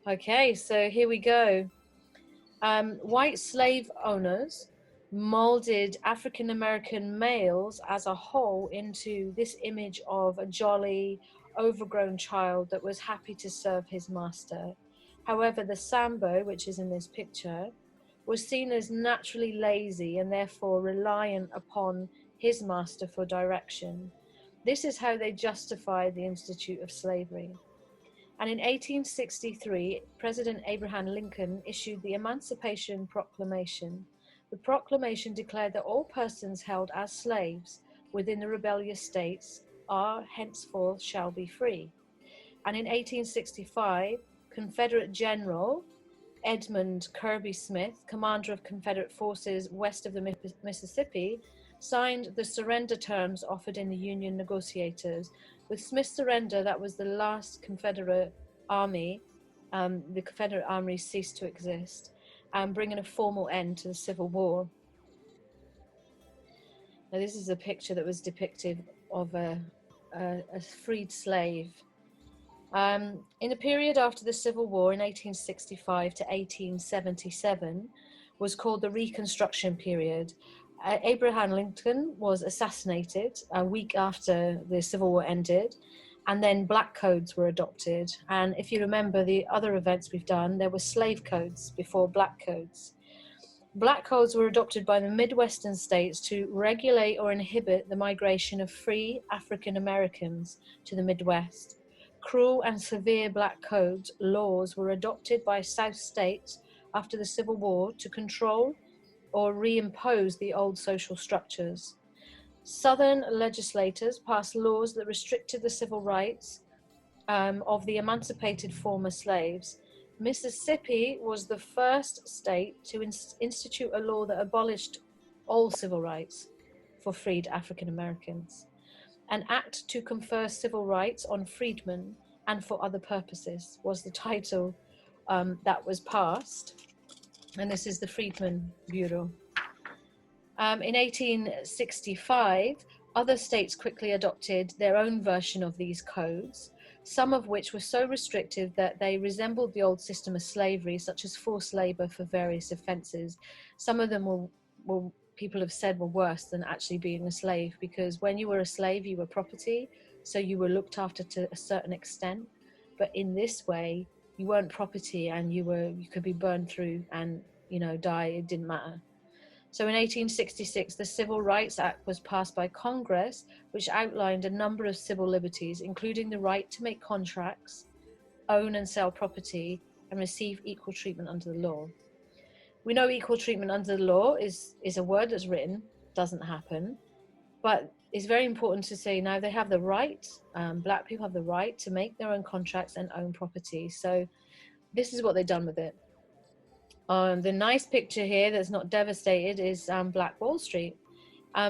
Okay, so here we go. White slave owners molded African American males as a whole into this image of a jolly, overgrown child that was happy to serve his master. However, the Sambo, which is in this picture, was seen as naturally lazy and therefore reliant upon his master for direction. This is how they justified the institute of slavery. And in 1863, President Abraham Lincoln issued the Emancipation Proclamation. The proclamation declared that all persons held as slaves within the rebellious states are henceforth shall be free. And in 1865, Confederate General Edmund Kirby Smith, commander of Confederate forces west of the Mississippi, signed the surrender terms offered in the Union negotiators. With Smith's surrender, that was the last Confederate army. The Confederate army ceased to exist, bringing a formal end to the Civil War. Now, this is a picture that was depicted of a freed slave. In the period after the Civil War in 1865 to 1877 was called the Reconstruction period. Abraham Lincoln was assassinated a week after the Civil War ended, and then black codes were adopted. And if you remember the other events we've done, there were slave codes before black codes. Black codes were adopted by the Midwestern states to regulate or inhibit the migration of free African Americans to the Midwest. Cruel and severe black codes laws were adopted by South states after the Civil War to control or reimpose the old social structures. Southern legislators passed laws that restricted the civil rights of the emancipated former slaves. Mississippi was the first state to institute a law that abolished all civil rights for freed African Americans. An act to confer civil rights on freedmen and for other purposes was the title that was passed. And this is the Freedmen Bureau. In 1865, other states quickly adopted their own version of these codes, some of which were so restrictive that they resembled the old system of slavery, such as forced labor for various offenses. Some of them were people have said were worse than actually being a slave, because when you were a slave, you were property, so you were looked after to a certain extent. But in this way, you weren't property, and you could be burned through and die. It didn't matter. So in 1866, the Civil Rights Act was passed by Congress, which outlined a number of civil liberties, including the right to make contracts, own and sell property, and receive equal treatment under the law. We know equal treatment under the law is a word that's written, doesn't happen, but it's very important to say now they have the right, black people have the right to make their own contracts and own property. So this is what they've done with it. The nice picture here that's not devastated is Black Wall Street.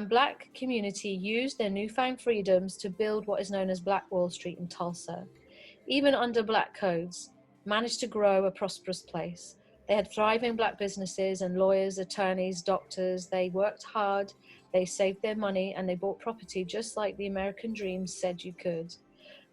Black community used their newfound freedoms to build what is known as Black Wall Street in Tulsa. Even under black codes, managed to grow a prosperous place. They had thriving black businesses and lawyers, attorneys, doctors. They worked hard, they saved their money, and they bought property just like the American dream said you could.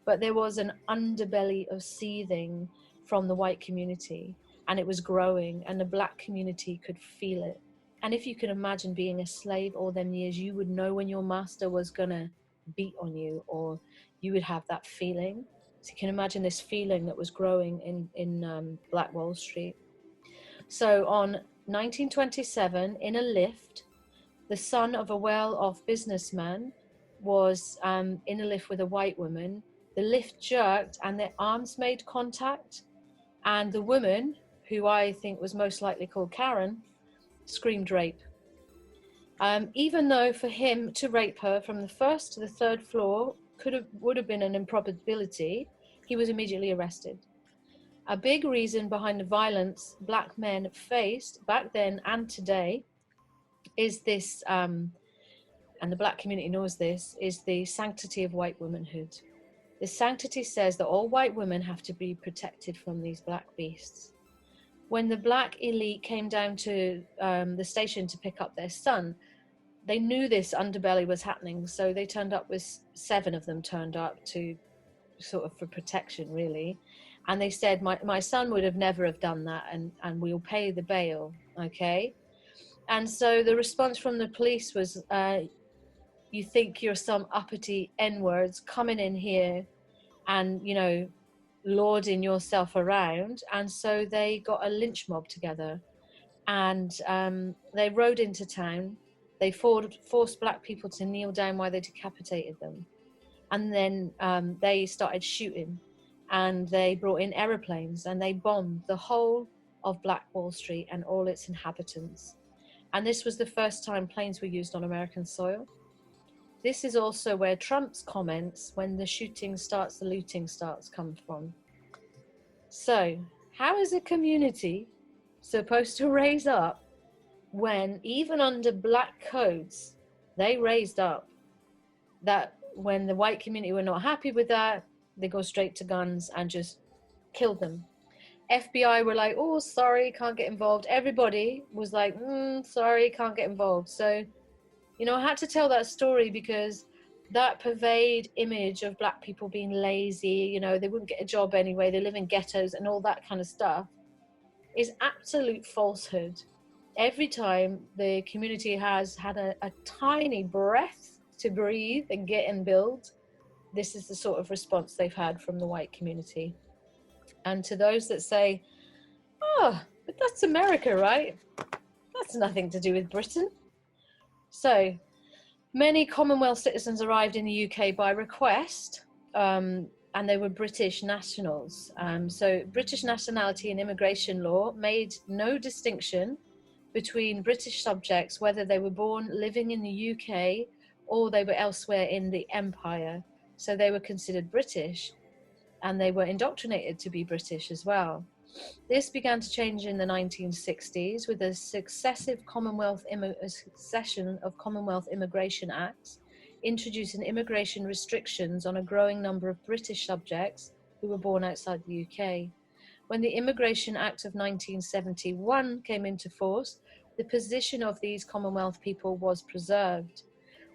But there was an underbelly of seething from the white community, and it was growing, and the black community could feel it. And if you can imagine being a slave all them years, you would know when your master was gonna beat on you, or you would have that feeling. So you can imagine this feeling that was growing in Black Wall Street. So on 1927, in a lift, the son of a well-off businessman was in a lift with a white woman. The lift jerked and their arms made contact, and the woman, who I think was most likely called Karen, screamed rape. Even though for him to rape her from the first to the third floor would have been an improbability, he was immediately arrested. A big reason behind the violence black men faced back then and today is this, and the black community knows this, is the sanctity of white womanhood. The sanctity says that all white women have to be protected from these black beasts. When the black elite came down to the station to pick up their son, they knew this underbelly was happening, so they turned up with 7 of them turned up to sort of for protection, really. And they said, my son would have never have done that, and we'll pay the bail, okay? And so the response from the police was, you think you're some uppity N-words coming in here and, you know, lording yourself around. And so they got a lynch mob together, and they rode into town. They forced black people to kneel down while they decapitated them. And then they started shooting, and they brought in aeroplanes, and they bombed the whole of Black Wall Street and all its inhabitants. And this was the first time planes were used on American soil. This is also where Trump's comments, when the shooting starts, the looting starts, come from. So, how is a community supposed to raise up when, even under black codes, they raised up? That when the white community were not happy with that, they go straight to guns and just kill them. FBI were like, oh, sorry, can't get involved. Everybody was like, sorry, can't get involved. So, you know, I had to tell that story because that pervade image of black people being lazy, you know, they wouldn't get a job anyway, they live in ghettos and all that kind of stuff, is absolute falsehood. Every time the community has had a tiny breath to breathe and get and build, this is the sort of response they've had from the white community. And to those that say, oh, but that's America, right? That's nothing to do with Britain. So many Commonwealth citizens arrived in the UK by request, and they were British nationals. So British nationality and immigration law made no distinction between British subjects, whether they were born living in the UK or they were elsewhere in the Empire. So they were considered British, and they were indoctrinated to be British as well. This began to change in the 1960s with a successive succession of Commonwealth Immigration Acts, introducing immigration restrictions on a growing number of British subjects who were born outside the UK. When the Immigration Act of 1971 came into force, the position of these Commonwealth people was preserved.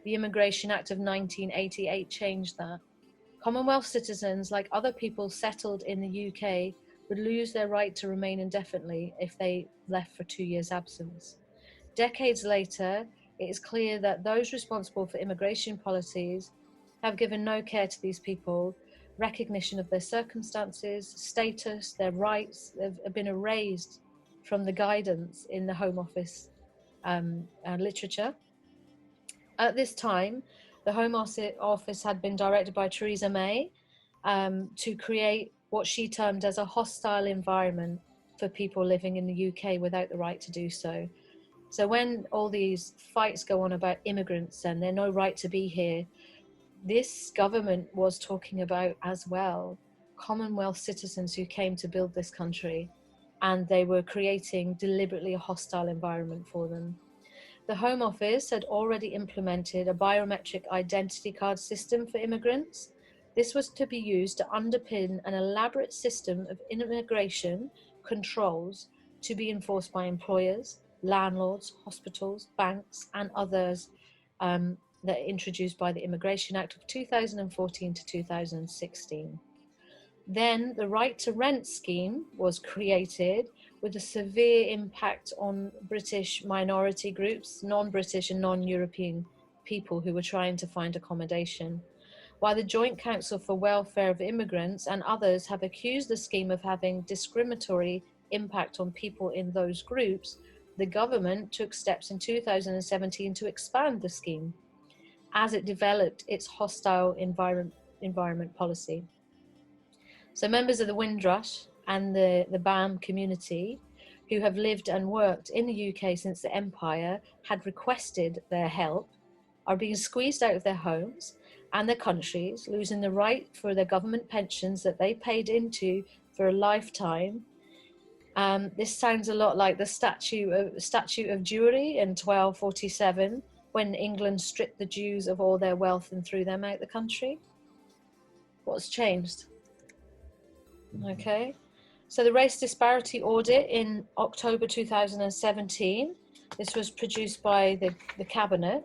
The Immigration Act of 1988 changed that. Commonwealth citizens, like other people settled in the UK, would lose their right to remain indefinitely if they left for 2 years' absence. Decades later, it is clear that those responsible for immigration policies have given no care to these people. Recognition of their circumstances, status, their rights have been erased from the guidance in the Home Office literature. At this time, the Home Office had been directed by Theresa May to create what she termed as a hostile environment for people living in the UK without the right to do so. So when all these fights go on about immigrants and they're no right to be here, this government was talking about as well Commonwealth citizens who came to build this country, and they were creating deliberately a hostile environment for them. The Home Office had already implemented a biometric identity card system for immigrants. This was to be used to underpin an elaborate system of immigration controls to be enforced by employers, landlords, hospitals, banks, and others that are introduced by the Immigration Act of 2014 to 2016. Then the right to rent scheme was created with a severe impact on British minority groups, non-British and non-European people who were trying to find accommodation. While the Joint Council for Welfare of Immigrants and others have accused the scheme of having discriminatory impact on people in those groups, the government took steps in 2017 to expand the scheme as it developed its hostile environment policy. So members of the Windrush and the BAM community who have lived and worked in the UK since the Empire had requested their help are being squeezed out of their homes and their countries, losing the right for their government pensions that they paid into for a lifetime. This sounds a lot like the Statute of Jewry in 1247, when England stripped the Jews of all their wealth and threw them out the country. What's changed? Okay, so the Race Disparity Audit in October 2017, this was produced by the Cabinet.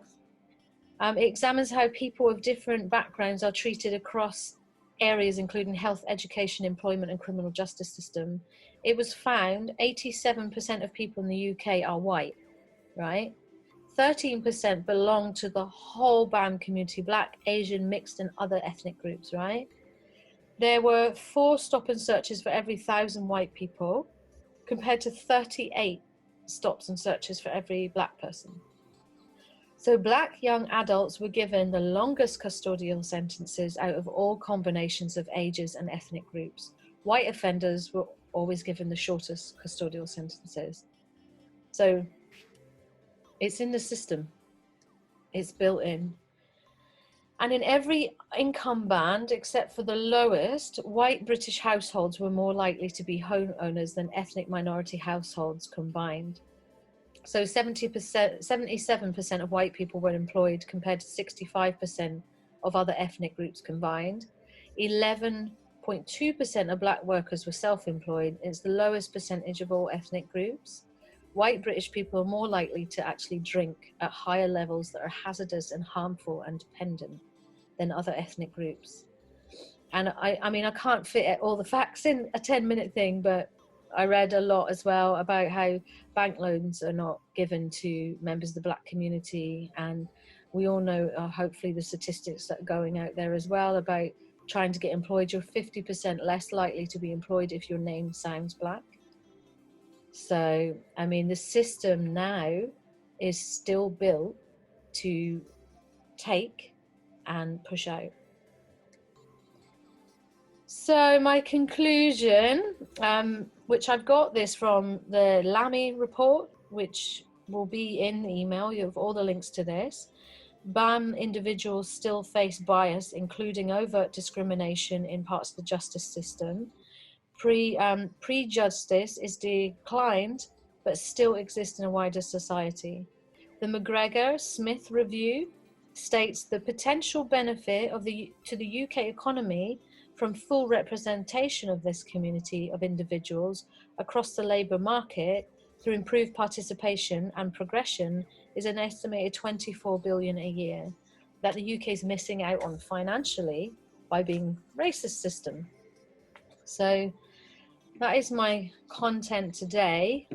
It examines how people of different backgrounds are treated across areas including health, education, employment and criminal justice system, it was found 87% of people in the UK are white, right? 13% belong to the whole BAM community, Black, Asian, mixed and other ethnic groups, right? There were 4 stop and searches for every 1,000 white people, compared to 38 stops and searches for every Black person. So Black young adults were given the longest custodial sentences out of all combinations of ages and ethnic groups. White offenders were always given the shortest custodial sentences. So it's in the system. It's built in. And in every income band, except for the lowest, white British households were more likely to be homeowners than ethnic minority households combined. So 77% of white people were employed compared to 65% of other ethnic groups combined. 11.2% of Black workers were self-employed. It's the lowest percentage of all ethnic groups. White British people are more likely to actually drink at higher levels that are hazardous and harmful and dependent than other ethnic groups. And I mean, I can't fit all the facts in a 10-minute thing, but I read a lot as well about how bank loans are not given to members of the Black community. And we all know, hopefully, the statistics that are going out there as well about trying to get employed. You're 50% less likely to be employed if your name sounds Black. So, I mean, the system now is still built to take and push out. So my conclusion, which I've got this from the Lamy report, which will be in the email, you have all the links to this. BAM individuals still face bias, including overt discrimination in parts of the justice system. Prejudice is declined, but still exists in a wider society. The McGregor-Smith review states the potential benefit to the UK economy from full representation of this community of individuals across the labour market through improved participation and progression is an estimated 24 billion a year that the UK is missing out on financially by being racist system. So that is my content today.